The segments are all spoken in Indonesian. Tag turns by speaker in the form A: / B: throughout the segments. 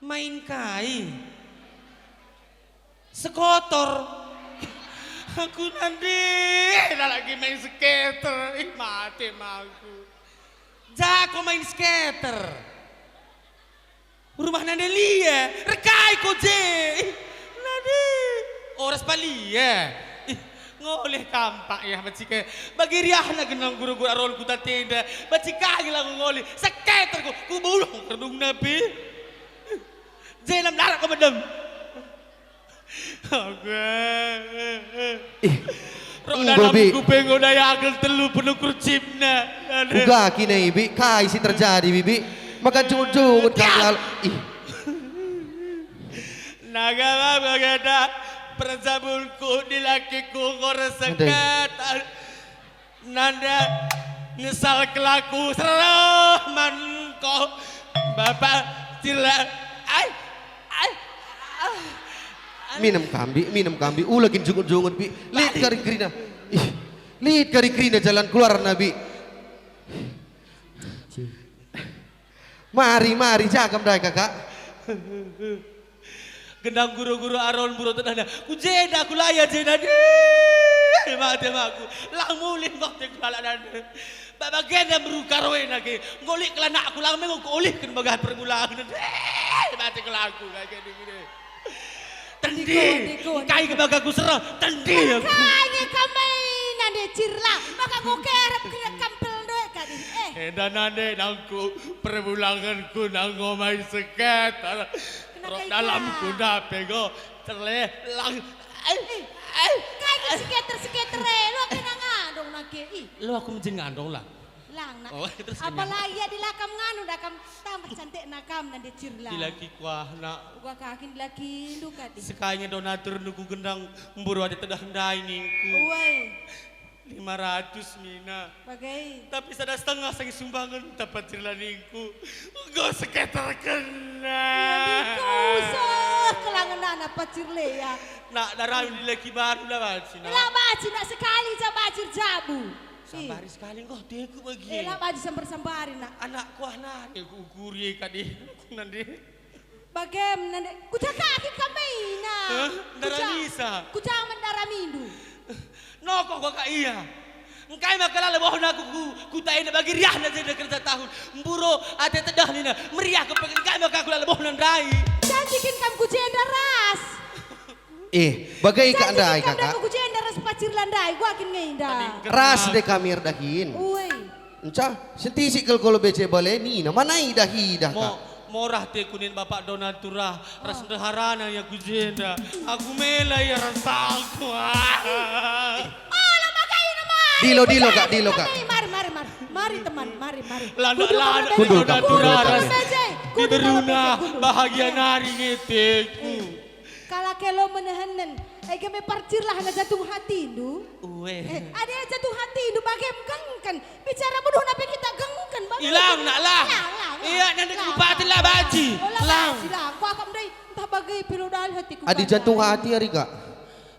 A: Main kai. Sekotor. Aku nanti lagi main skater. Ih mati aku. Jago main skater. Rumah nande liya. Rekai ko je. Nande. Oras palia. Ngoleh kampak ya bacika bagi riah na genang guru-guru arol ku tatenda bacika gila ngoleh skater ku bulong kerdung nabi jenam darak ko madam Rok dalam kuping udaya agel telu penuh kurcipna
B: uga kina ibi kai si terjadi bibi maka jungut-jungut kang
A: naga bagada Persabulku di lakiku ngoresekat Nanda nyesal kelaku seraman kau Bapak sila
B: minum kambi ulagin jungut-jungut bi lihat kari kerina jalan keluar nabi mari jaga mereka kak
A: Gendang guru-guru aron buru tenana ku jeda ku laya jeda di mati aku lang mulin waktu kelala nana bagian yang berukarwe nake ngolik kelana aku lang mengu ku olih kan bagat permulaan mati kelaku kayak gini tendi kai ke bagaku serah tendi aku
C: kaya kami nade cirla maka ku kerap kena kampel doe kadi
A: dan nade nangku permulanganku nang ngomai seket Rok dalam kuda pego terlelang.
C: Kayak skater lu kena ngandong nake.
A: Lu aku menjeng ngandong lah.
C: Lang nak.
A: Oh, terus
C: apalagi ya dilakam nganu dakam tamat cantik nakam dan dicirla.
A: Dilaki kuah nak.
C: Gua kakin dilaki lu kadi.
A: Sekanya donatur nuku gendang mburu ada tedah ndai ningku.
C: Woi.
A: 500 Mina.
C: Bagai.
A: Tapi sada setengah sang sumbangan dapat cirla ningku. Go seketer kena.
C: Kau usah kelangan anak pacir le ya.
A: Nak darah dilaki baru lah baci.
C: Lah baci nak sekali ja bacir jabu.
A: Sambari sekali kok deku bagi.
C: Lah baci sambar-sambari nak.
A: Anak kuah nak ku ukuri kadi nanti.
C: Bagaimana nande? Kujaga kaki kami na.
A: Darah bisa.
C: Kujaga mendara mindu.
A: No kok gak iya. Engkai makalala bohon aku ku tain bagi riah na jadi kerja tahun. Mburo ada tedah nina meriah kepengen kai maka aku lala bohon rai.
C: Janjikin kam ku jenda ras.
B: Bagai ka andai
C: kakak.
B: kakak.
C: Ku jenda ras pacir landai gua akin ngeinda.
B: Ras de kamir dahin.
C: Uy.
B: Enca sentisi kalau bece boleh ni mana dahi dah kak.
A: Morah te kunin bapak donaturah ras harana ya kujenda aku mela ya rasaku
B: dilo kak
C: mari teman mari
A: lana
B: kundul
A: donaturah ras
C: di
A: beruna bahagia nari ngeteku
C: kalau kelo menehenen kami parcir lah hanya jatuh hati indu ada yang jatuh hati indu bagaimana kan bicara bodoh napi kita gengkan
A: hilang nak lah iya nanti bupati lah baji
C: hilang aku akan dari entah bagai pilodal hatiku
B: adi jantung hati hari kak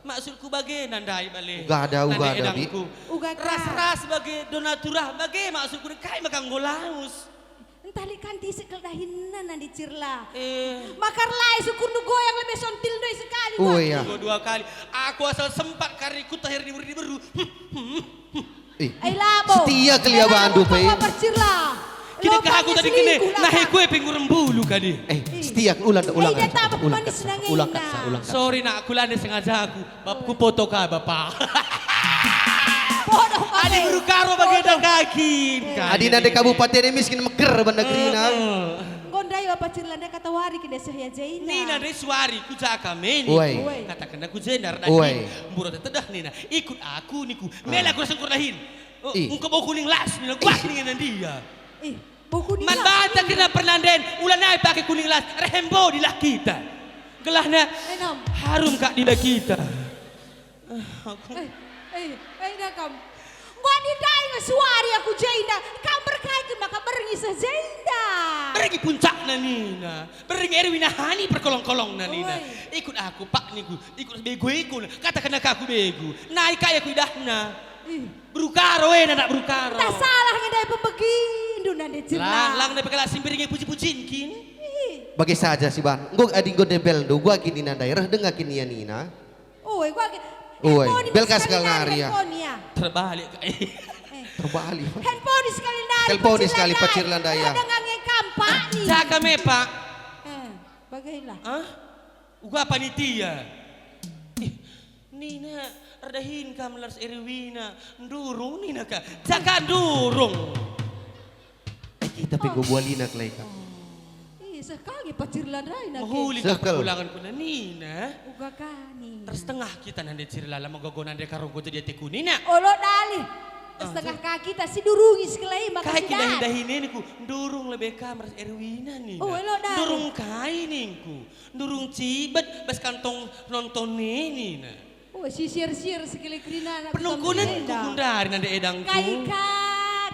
A: maksudku bagai nandai balik
B: uga ada bi
A: ras bagai donaturah bagai maksudku kai makan ngolaus
C: entah likan tisik keldahinan nanti cirla makar lai syukur nu goyang lebih sontil doi sekali
B: iya.
A: Dua kali aku asal sempat kariku tahir di beru
C: labo
B: setia kelia bandu pe
A: kini ke aku tadi kini nahi kue pinggul rembulu kadi
B: setia ulang
A: sorry nak aku lande sengaja aku bapku foto ka bapak Adi buru karo bagian kaki.
B: Adi nade kabupaten miskin meger banda grina.
C: Gondai bapak cirlanda kata wari kida sahya jaina.
A: Nina dari suari ku jaka meni. Katakan aku jendar dahin. Mburo tedah nina. Ikut aku niku. Mela aku sengkur dahin. Engkau bau kuning las nina kuat dengan dia.
C: Bau kuning.
A: Man bata kena pernanden. Ulan naik pakai kuning las. Rehembo di lah kita. Gelahnya harum kak di lah kita.
C: Nakam. Wani dai suari aku jaina. Kam berkait maka berengi sejaina.
A: Berengi puncak nina. Berengi Erwina Hani perkolong-kolong nina. Ikut aku pak niku. Ikut bego ikut. Katakan aku bego. Naik kaya aku idahna. Berukaro nak berukaro.
C: Tak salah ngedai pembegindu nande jelas.
A: Lang na pagkala simpiring puji-pujin kin.
B: Bagai saja sih ban. Gua adi gua debel do. Gua kini na daerah dengar kini ya Nina.
C: Oi, gua
B: Oi, bel kas sekali nari ya.
A: Terbalik
B: Terbalik.
C: Handphone sekali nari.
B: Telepon sekali Pacirlan Daya.
C: Ada ngangen kampak nih.
A: Jaga me pak.
C: Bagailah.
A: Hah? Uga panitia. Nina, redahin kam Lars Erwina. Durung Nina ka. Jaga durung.
B: Kita pego bualina kelai ka.
C: Sekali Pacirlan Daya nak.
A: Mahuli ka kepulangan ko na Nina.
C: Uga kani.
A: Terus tengah kita nande cirlala magagonan de karong ko jadi teku Nina.
C: Olo dali. Setengah kaki tak si durungi sekali maka
A: Kai
C: tidak.
A: dahin ku durung lebih kamar Erwina nih.
C: Oh, elo dah.
A: Durung kai ningku. Durung cibet bas kantong nonton nih nah.
C: Oh, sisir-sir sekali kerina nak.
A: Penungkunan ku kundari nande edangku.
C: Kai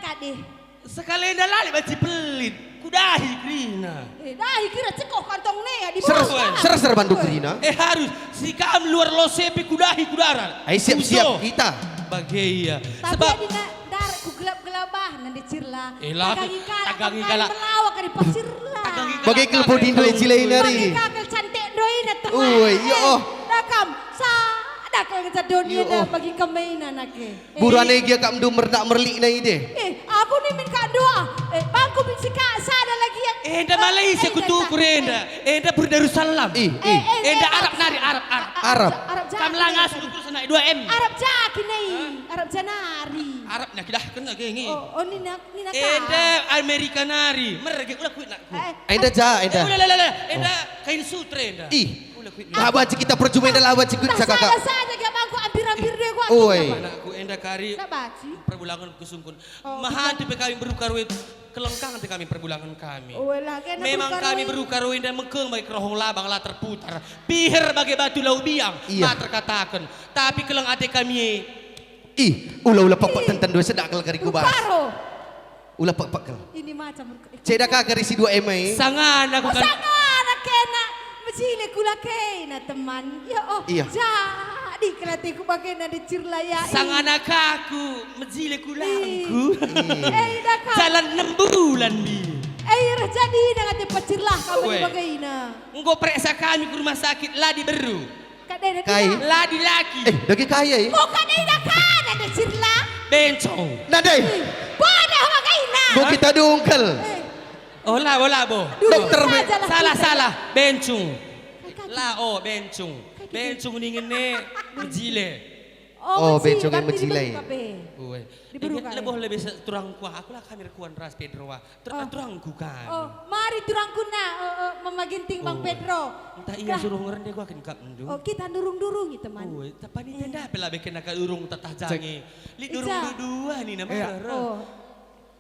C: kade.
A: Sekali lali baci pelit. Kudahi krina.
C: Dah kira cekoh kantong nih di
B: Ser bantu Krina.
A: Harus si kam luar losepi kudahi kudaran.
B: Ai siap-siap kita.
A: Bagaya.
C: Tapi
A: Sebab
C: di dar ku gelap-gelabah nanti cirla.
A: Elah, tagangi kala.
C: Melawak kari Pacirla.
B: Bagai kelpo dindo icilai nari.
C: Bagai kakel cantik doi na teman.
B: Oi, yo.
C: Dakam sa dakal kita dunia dah bagi kemainan nake.
B: Burane gia kam du merdak merlik na ide.
C: Aku ni min kak doa. Bangku bin sika sada lagi yang.
A: Enda Malaysia kutu kurenda. Enda Darussalam. Enda Arab nari Arab.
C: Arab
A: Kam langas ukur sana 2M.
C: Arab jaki nai. Arab janari.
A: Arab nak dah kena gengi.
C: Oh ni nak
A: Enda Amerika nari. Mereka ulah kuit nak.
B: Enda ja, enda.
A: Enda kain sutra enda.
B: Ulah kuit. Lawan kita percuma enda lawan cikut
C: Saja
B: kakak.
C: saja ke bangku hampir-hampir deh gua.
B: Oi.
A: Anakku enda kari.
C: Nak baci.
A: Perbulangan kusungkun. Mahati pe kami berukarwit kelengkang te kami perbulangan kami. Memang kami berukarwit dan mekeng bagi kerohong labang lah terputar. Pihir bagi batu lau biang. Ma terkatakan. Tapi keleng ate kami.
B: Ulah pak tenten dua sedak kalau kari kubas. Ulah pak kel.
C: Ini macam.
B: Cedak kari si 2M ai.
A: Sangan aku kan.
C: Sangan kena. Macile kula kena teman. Ya oh.
B: Iya.
C: Jadi kelati ku bagai nade cirlaya.
A: Sang anak aku menjile kulangku.
C: Dakam.
A: Jalan 6 bulan bi.
C: Jadi dengan te pacirlah kamu bagai ina.
A: Engko periksa kami ke rumah sakit Ladi Beru.
B: Kai.
A: Ladi laki.
B: Dagi kaya ya.
C: Kok kade kan nade cirla.
A: Bencong.
B: Nadai.
C: Bodoh bagai ina.
B: Bo kita dungkel.
A: Olah bo.
B: Dokter
A: Salah. Bencong. Bencong. Bencong ningin ne menjile.
B: Oh, bencong yang menjile.
A: Lebih turang kuah. Aku lah kami rekuan ras Pedro. Turang ku kan.
C: Oh, mari turangku na memaginting Bang Pedro.
A: Entah iya suruh ngerende gua kan kap ndu.
C: Oh, kita durung-durungi teman.
A: Oh, tapi ni tenda pela beken nak urung tatah jangi. Li durung dua ni nama.
C: Oh.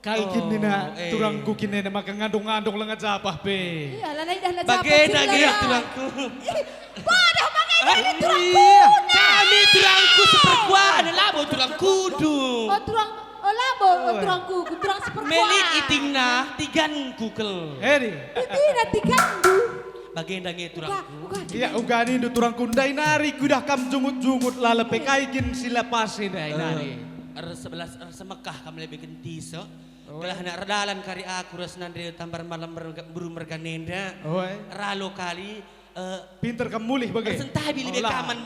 D: Kai kini na turangku kini na makangandong-andong lang at sapah pe.
C: Iya, lanai dah nak
A: Bagaimana gaya turangku?
C: Bodoh bagaimana turangku?
A: Kami turangku seperkuan, labo turang kudu.
C: Oh labo turangku, turang seperkuan.
A: Melit iting na tigan kukel.
D: Heri.
C: Itu na tigandu.
A: Bagaimana gaya turangku?
D: Iya ugani do turangku dai nari kudah kam jungut-jungut lalape kai kin sila pasin dai nari.
A: Semekah kami lebih kentiso. Kelah nak redalan kari aku ras nande tambar malam buru merganenda. Ralo kali
D: pinter kamu mulih bagai.
A: Sentabi lebih kaman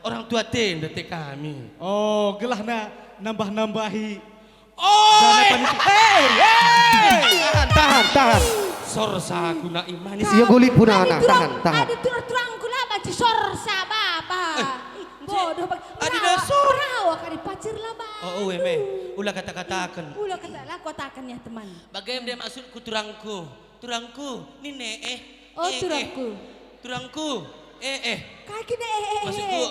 A: orang tua tem detik kami.
D: Oh, gelah na nambah-nambahi.
A: Oh,
B: Tahan.
A: Sorsa aku nak iman.
B: Siya gulit pun anak. Tahan.
C: Ada turang-turangku lah macam sorsa baba. Bodoh bang.
A: Adi dasar.
C: Rawa kari pacir lah bang.
A: Oh, ulah kata-katakan.
C: Ulah katalah kotakan ya teman.
A: Bagaimana dia maksudku turangku? Turangku, ni
C: Oh turangku.
A: Turangku,
C: Kaki ne
A: Maksudku,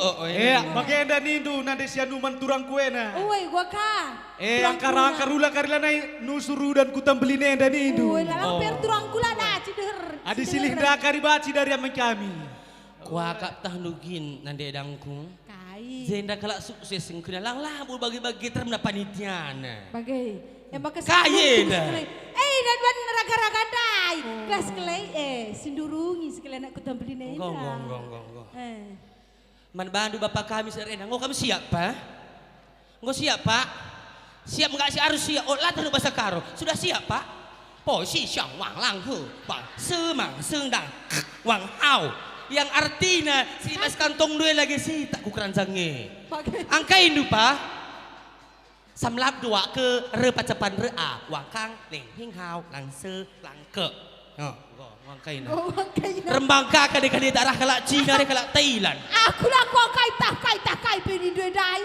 D: bagaimana nindu nade sianuman turangku ena.
C: Oi, gua kan.
D: Angkar-angkar ulah karilanai nusuru dan kutam beli nenda nindu.
C: Oi, lalang per turangku lah na cider.
D: Adi silih dah karibaci dari aman kami.
A: Kuakak tahnugin nande edangku. Zenda kalak sukses sengkena lang labu bagi-bagi termna panitiana.
C: Bagai.
A: Kaya dah.
C: Dan ban raga-raga dai. Kelas kelai sindurungi sekali nak kutampeli nenda.
A: Gong. Man bandu bapak kami serena. Ngo kami siap pa? Ngo siap pak? Siap enggak sih harus siap. Oh lah bahasa karo. Sudah siap pak? posisi Wang Lang He, Bang Semang Sendang, Wang Hao. Yang artinya si mas kantong dua lagi sih tak ku keranjangnya. Angka Hindu pa. Samlap dua ke re pacapan re a, Wang Kang, Leng Hing Hao, Lang Se, Lang Ke. Oh, Wang Kai na. Rembang ka kade darah kalak Cina re kalak Thailand.
C: Aku lah kau kai penin dua dai.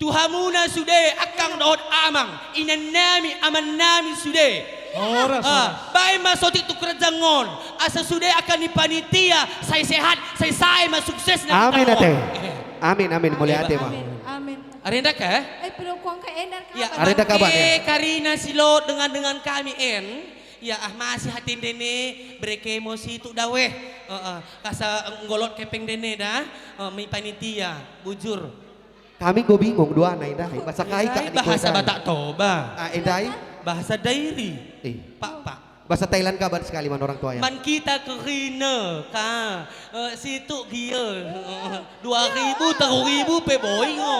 A: Tuhamuna sude akang dohot amang, inanami amanami sude.
D: Ora,
A: Baik masuk itu kerjangon. Asa sudah akan dipanitia. Saya sehat, saya sukses.
B: Amin ate. Amin boleh ate mah.
C: Amin.
A: Arenda ka?
C: Pero kuang ka endar ka.
A: Ya,
B: Arenda kabar ya.
A: Karina silot dengan kami Ya masih hati dene breke emosi tu dawe. Kasa ngolot kepeng dene dah. Mi panitia, bujur.
B: Kami go bingung dua na indah. Bahasa kai ka
A: Bahasa Batak Toba.
B: Indai.
A: Bahasa Dairi. Pak.
B: Bahasa Thailand kabar sekali man orang tuanya.
A: Man kita ke Rina ka. Situ dia. 2.000 3.000 pe boy ngo.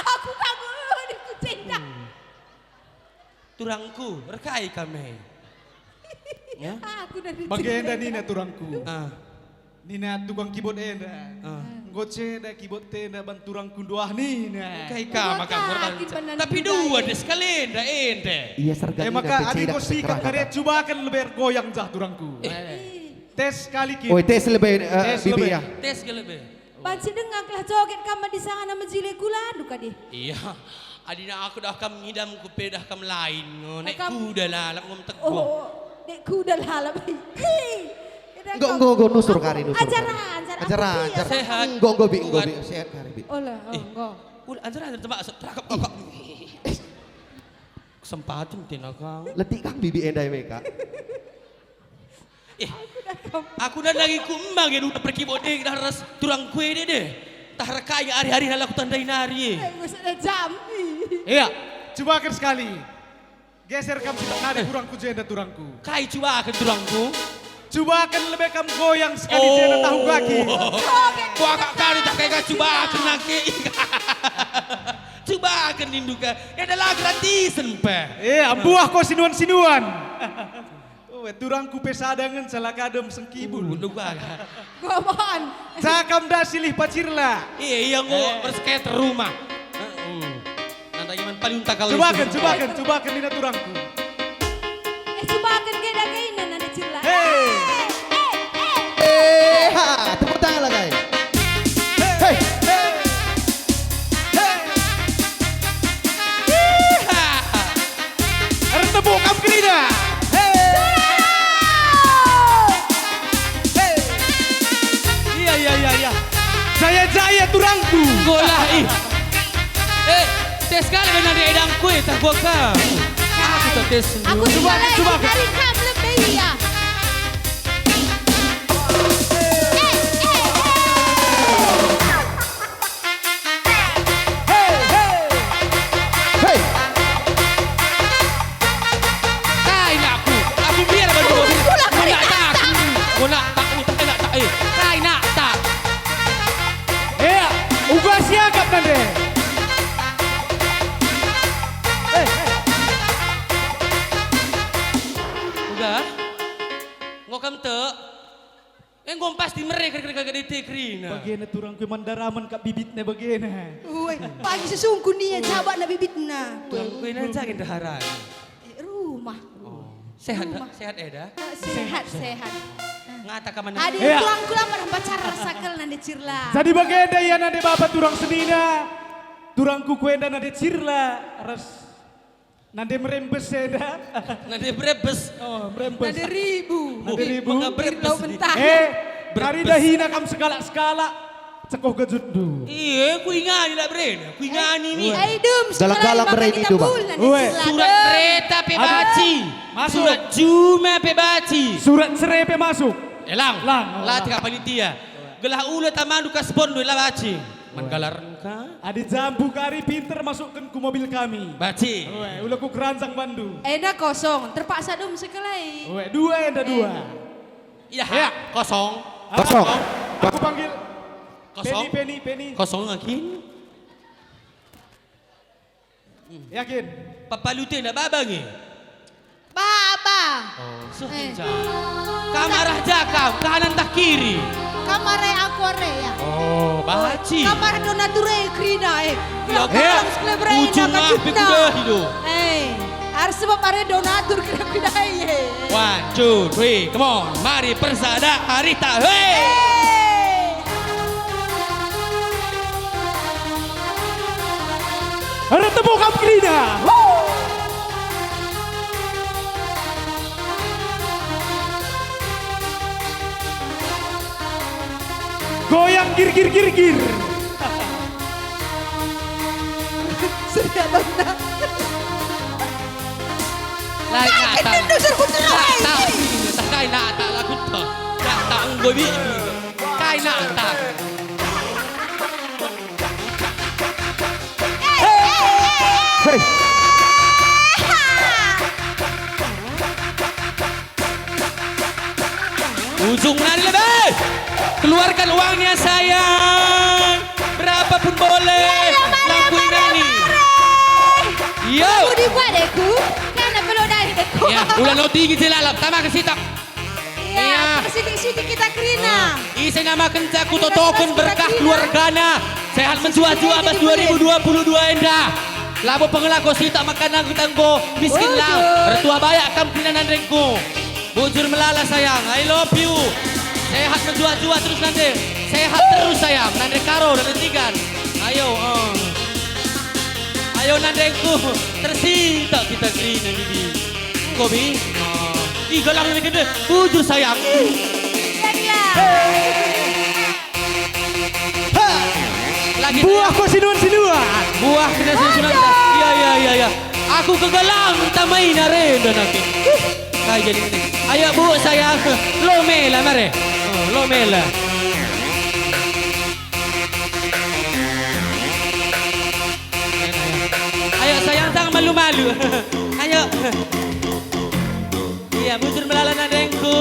C: Aku kangen aku cinta.
A: Turangku rekai kami. Ya.
C: Aku dari
D: Bagenda Nina turangku.
A: Ah.
D: Nina tukang keyboard enda. Goce da keyboard tenda banturang kunduah Nina.
A: Kai ka maka tapi dua des kalenda ente.
B: Iya serga.
D: Maka adik ko sikap karya coba kan lebih goyang jah turangku. Tes kali kita.
B: Oh tes lebih bibi ya.
A: Tes gelebe.
C: Banci dengar kelah joget kama di sana nama jile kula duka deh.
A: Iya. Adina aku dah kam ngidam ku pedah kam lain. Naik
C: Kamu-
A: kuda lah lak ngom tego.
C: Oh, dek kuda lah baik.
B: Enggak nusur kari nusur.
C: Ajaran.
A: Sehat.
B: Enggak bi sehat kari bi.
C: Oh lah, enggak.
A: Udah anjir tebak terakap kakak. Kesempatan tinakang.
B: Letik kang bibi endai mereka.
A: Aku dah lagi kumbang ya udah pergi bodeng dah ras turang kue deh. Tah rekaya hari-hari halaku tandai nari.
C: Gak ada jam.
D: Iya, coba kan sekali. Geser kamu tidak ada turangku jenda turangku.
A: Kai coba akan turangku.
D: Coba kan lebih kamu goyang sekali jenda tahu kaki.
A: Ku agak kali tak kayak coba akan nake. Coba akan induka. Ya adalah gratisan pe.
D: Iya, buah kau sinuan-sinuan. Turangku pesadangan salah kadem sengkibul.
A: Lupa.
C: Goman.
D: Cakam dah silih pacirla.
A: Iya ngo berskate rumah. Nanti gimana paling tak kalau.
D: Coba kan Nina turangku.
C: Coba akan geda gainan ada cila.
B: Ha, tepuk tangan lah guys. Hey.
D: Harus tepuk kamu ke Nina. Iya. Jaya turangku.
A: Golah ih. Tes kali benar di edang kue tak gua ka. Aku tak tes
C: Aku
A: sendiri.
C: coba hari kam lebih ya.
B: Hey.
A: Kai nak aku biar bantu. Gua nak tak Kai nak tak.
D: Iya, uga siagap nanti.
A: Udah. Ngokam te. Ngom pasti mereka kagak ditekrina.
D: Bagaimana turangku mandaraman kak bibitnya bagaimana.
C: Uy, pagi sesungguh nih sahabat na bibitna.
A: Tuang kue nanti akan daharan.
C: Rumah.
A: Sehat Eda.
C: Sehat.
A: Ngata ka mana?
C: Adik
D: Iya.
C: tulang pada pacar sakal nande cirla.
D: Jadi bagaimana ya nanti bapak turang senina. Turangku kuenda nanti cirla. Ras. Nanti merembes ya dah.
A: Nanti brebes.
D: Oh, merembes.
C: Nande ribu.
D: Nanti ribu.
A: Mga brebes.
C: Lau mentah.
D: Kari dah hina kam skala-skala. Cekoh kejut du.
A: Iya, ku ingani lah Bren. Ku ingani ni.
C: Aidum,
B: Galak-galak berani itu, Bang.
A: Surat kereta pe baci.
D: Masuk.
A: Surat Juma pe baci.
D: Surat serepe masuk.
A: Lang.
D: Lang.
A: Lah tika panitia. Gelah ulah tamandu kas bondo lah baci. Manggalarn ka?
D: Adi jambu kari pinter masukkan ke mobil kami.
A: Baci.
D: Ulah ku keranjang Bandung.
C: Enak kosong, terpaksa dum sekelai.
D: Dua enda dua.
A: Iya, kosong.
B: Kosong.
D: Aku panggil.
A: Kosong.
D: Penny.
A: Kosong lagi.
D: Yakin?
A: Papalutin na babang eh.
C: Baba.
A: Oh, so hinja. Kamarah jakam, kanan tak kiri.
C: Kamare aku ya.
A: Oh, bahaci.
C: Kamar donature krina
A: Ya, ujung lah pikudah itu.
C: Harus sebab are donatur krina ye.
A: 1, 2, 3, come on. Mari persada harita. Hey!
D: Ada tepuk up Krina. Goyang gir.
C: Sudah dona.
A: Lai kata.
C: Dusur kuterai.
A: Tak kai nak tak laku tak. Tak unggo bi. Kai nak tak.
B: Hei.
A: Ujung nari lebih. Keluarkan uangnya sayang. Berapapun boleh. Lakuin ini. Yo.
C: Aku dibuat deku. Karena belum dari deku.
A: Ya, ulang lo tinggi jelalap. Tama ke sitak.
C: Iya, sidik-sidik kita krina.
A: Isi nama kencaku totokan berkah keluargana. Sehat menjua-jua abas 2022 endah. Labo pengelako sitak makanan aku tanggo. Miskin lah. Bertua bayak kampinan nandengku. Bujur melala sayang. I love you. Sehat menjua-jua terus nanti. Sehat terus sayang. Nandeng karo dan tigan. Ayo. Ayo nandengku. Tersintak kita krina bibi. Kobi. Ih galang ini gede. Bujur sayang.
C: Iya.
A: Lagi
D: Buah ko sinuan.
A: buah kita susunan. Iya. Aku kegalang tamay na rin nanti. Kayak jadi ini. Ayo bu sayang. Lomela mare. Lomela. Ayo sayang jangan malu-malu. Ayo. Iya, bujur melala nadengku.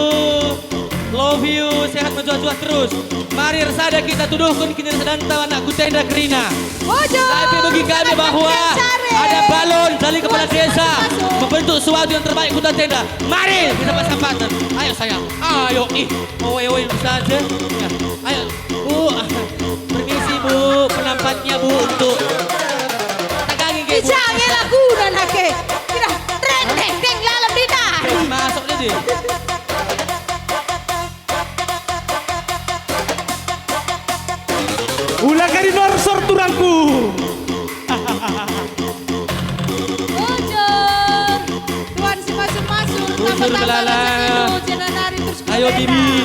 A: Love you, sehat menjua-jua terus. Mari resada kita tuduhkan kini sedang tahu anakku tenda Krina. Tapi bagi kami bahwa ada balon dari kepala desa membentuk sesuatu yang terbaik kota tenda. Mari kita pasang-pasang. Ayo sayang, ayo oi bisa aja. Ya. Ayo bu, permisi bu, penampaknya bu untuk tegangin ke bu.
C: Jangan lagu dan hake. Kira deng lalam di dah.
A: Masuk dia.
D: Ulang kali norsor turangku.
C: Bujur. Tuan si masuk-masuk.
A: Bujur melala. Ayo bibi.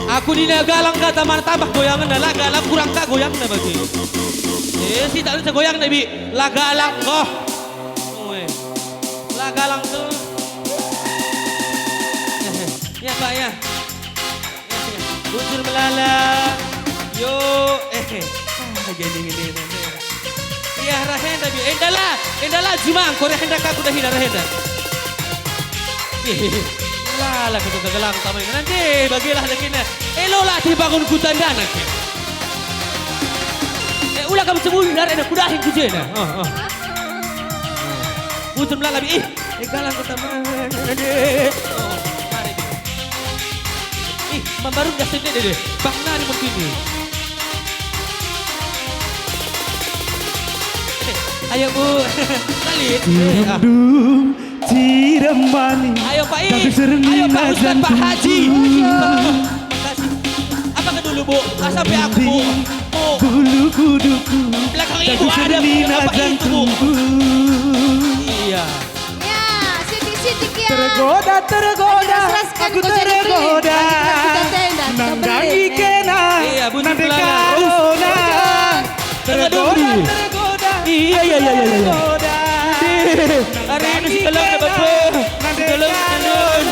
A: Aku dina galang kata mana tambah goyangan dah lah galang kurang kak goyang dah bagi. Si tak bisa goyang dah bi. Lah galang kok. Lah galang tu. Ya pak ya. Bujur melala. Yo gini. Iya rahenda bi. Endala jumang kore henda kaku dah hina rahenda. Lah kita galang tamay nanti bagilah dekina. Elola dibangun kutanda nanti. Ulah kamu sembunyi dari anak kudahin kujena. Bujur melala bi. Galang kutaman. Mari. Membaru dah sedih deh. Bang nani mungkin ni. Ayo bu, kali.
D: Tiremani.
A: Ayo Pak I. Ayo Pak Ustaz Pak Haji. Makasih. Apa ke dulu bu? Sampai aku bu.
D: Bulu kuduku.
A: Belakang ibu ada apa itu bu? Iya.
C: Ya, sidik-sidik ya.
D: Tergoda, aku tergoda. Nandangi kena,
A: Iya, bunyi
D: nanti
A: pelana.
D: kalona.
A: Tergoda. Iya.
D: Tergoda.
A: Hari ini si kelak dapat bu. Si kelak calon.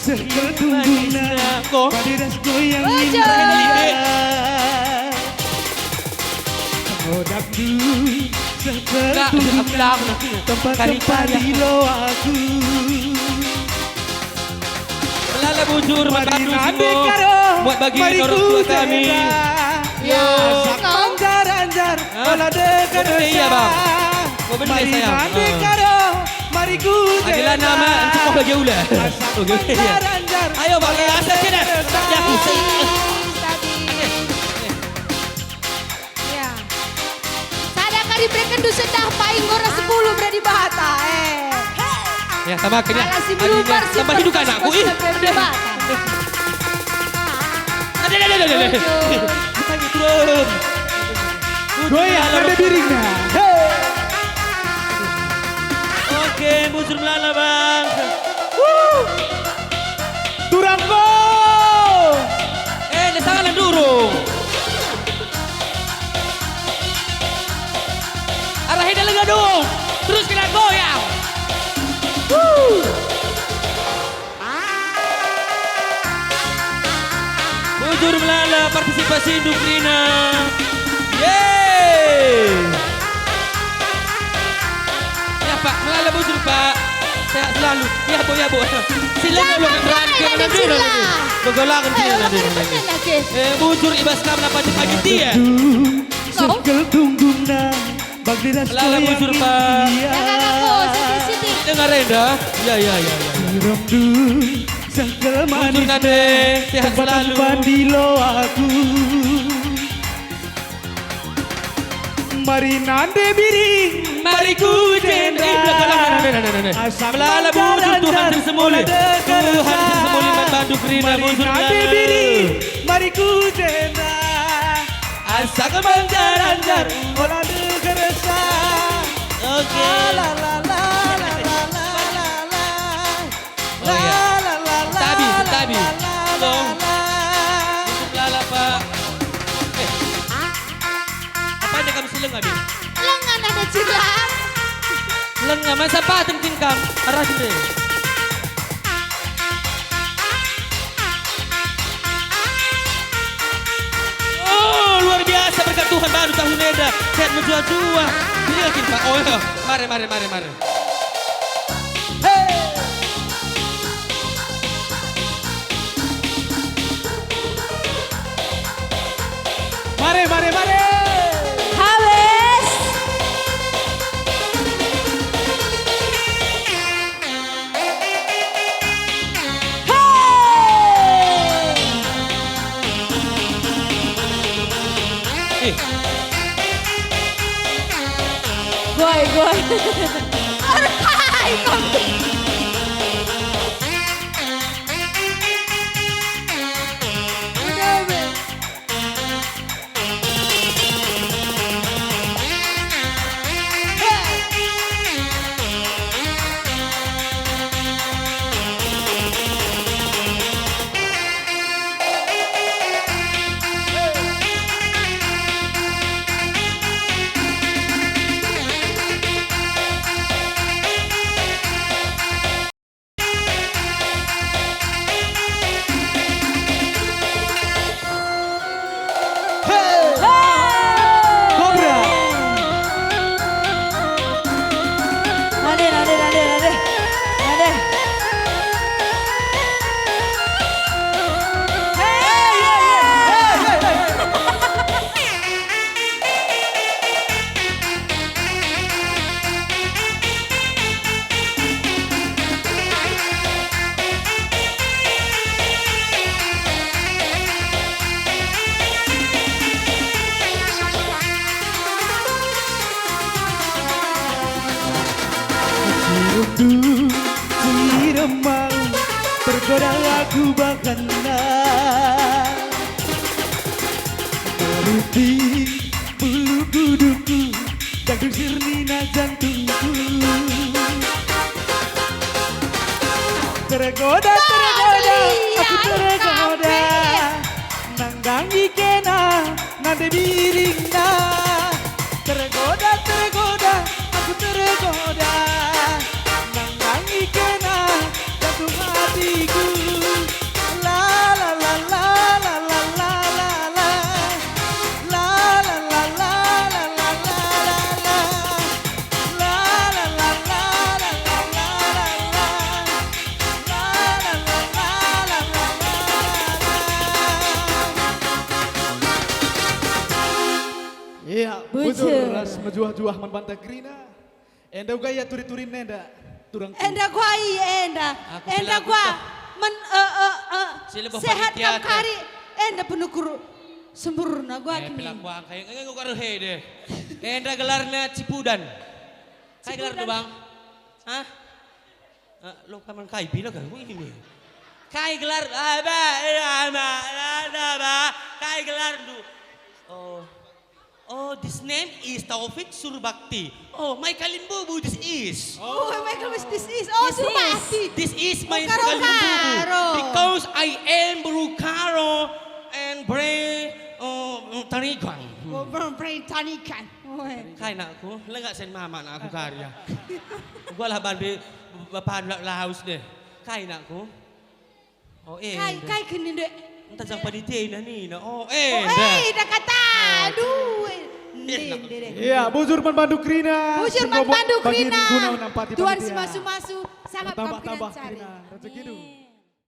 D: Seketungguna,
A: Kok?
D: padiras goyang
C: Bujur.
D: indah. Tergoda seketungguna, tempat-tempat di loaku.
A: Melala bujur
D: Mari
A: membantu
D: nabi
A: semua
D: karo,
A: buat bagi
D: mari
A: orang tua
D: ku
A: kami.
D: jaga.
C: Ya,
D: Sak panjang Olah dekat
A: Iya, Bang. Gua bener,
D: Mari
A: sayang.
D: mandi karo, mari ku
A: Adalah nama cukup lagi ulah. Okey. Ya. Ayo Bang, asal sini. Ya,
C: Ya. Sada kali berikan dusun dah paling orang 10 berani bata
A: Ya, tambah kena.
C: Alah si berubar si
A: tambah hidup anakku. Ih.
C: berani bata.
A: Ada. Turun.
D: Goyang ada biringnya.
A: Oke, bujur melala Bang.
D: Durangko.
A: Sangat durung. Arahin dah lega dong. Terus kena goyang. Bujur melala partisipasi Dukrina. Yeay. Ya Pak, melala bujur Pak. Sehat selalu. Ya Bu. Sila
C: Jangan
A: belum berangkat
C: ada
A: nanti.
C: sila.
A: Begolakan dia nanti. Bujur ibas kamna pagi-pagi dia.
D: Segel tungguna bagdiras
A: Lala bujur Pak.
C: Jangan aku, Siti.
A: Dengar Renda. Ya.
D: Ramdu segel
A: Bujur
D: manis
A: nade. Sehat selalu.
D: Bandilo aku. Mari nande biring.
A: Mari ku jendra.
D: Asam
A: Melala bujur Tuhan tersemuli. Tuhan tersemuli membantu Krina bujur
D: nande biring. Mari ku jendra.
A: Asa kemanjar-anjar.
D: Olah degeresa.
A: Oke.
D: La la la la la la la la.
A: Oh iya.
D: La la la.
A: Tabi. Halo. Bujur Melala Pak. Apanya kamu sileng Abi?
C: Lengan ada cirlang.
A: Lengah masa pateng tingkam. Arah sini. Oh, luar biasa berkat Tuhan baru tahun Eda. Sehat menjua-jua. Ini yakin Pak. Oh iya. Mari.
D: Mari.
C: Habis. Goy. Hai, kamu.
D: Rindu Ciremau tergoda aku bahkan merupi bulu kuduku jantung sirnina jantungku tergoda aku tergoda nanggang ikena nade biringna tergoda aku tergoda nanggang ikena jantung hatiku la la la la la la la la la la la la la la
C: Bujur.
D: ngejuah-juah man banta grina. Enda gaya turi-turin nenda. Turang
C: Enda gua enda.
A: Aku
C: Enda
A: selaku
C: gua
A: Sila ba
C: sehat
A: panitia
C: kam kari. Enda penukur sempurna gua kini.
A: Pelakuan kayak ngayon ko karuhe de. Enda gelar na Cipudan. Kay gelar do bang? Hah? Lo ka man kay pila ka ini mo. Kay gelar kay gelar do. Oh, this name is Taufik Surbakti. Oh, my kalimbubu, this is.
C: Oh, my goodness, this is. Oh, Surbakti.
A: This is my
C: Karo-karo.
A: kalimbubu. Because I am Brukaro and Bray Tanikan.
C: Oh, brain tanikan.
A: Kaya na ako, laga sen mama na ako karya. Wala ba bapan laos de. Kaya na ako. Oh,
C: Kay kini dek.
A: Entah sampai di na ni na. Oh,
C: dah kata. Aduh.
D: Iya, bujur man bandu krina.
C: Bujur man bandu
D: Bagi
C: krina.
D: guna nampati
C: Tuan
D: panitia.
C: semasu-masu sangat
D: Tambah-tambah
C: pampiran cari.
D: krina. Rezeki du.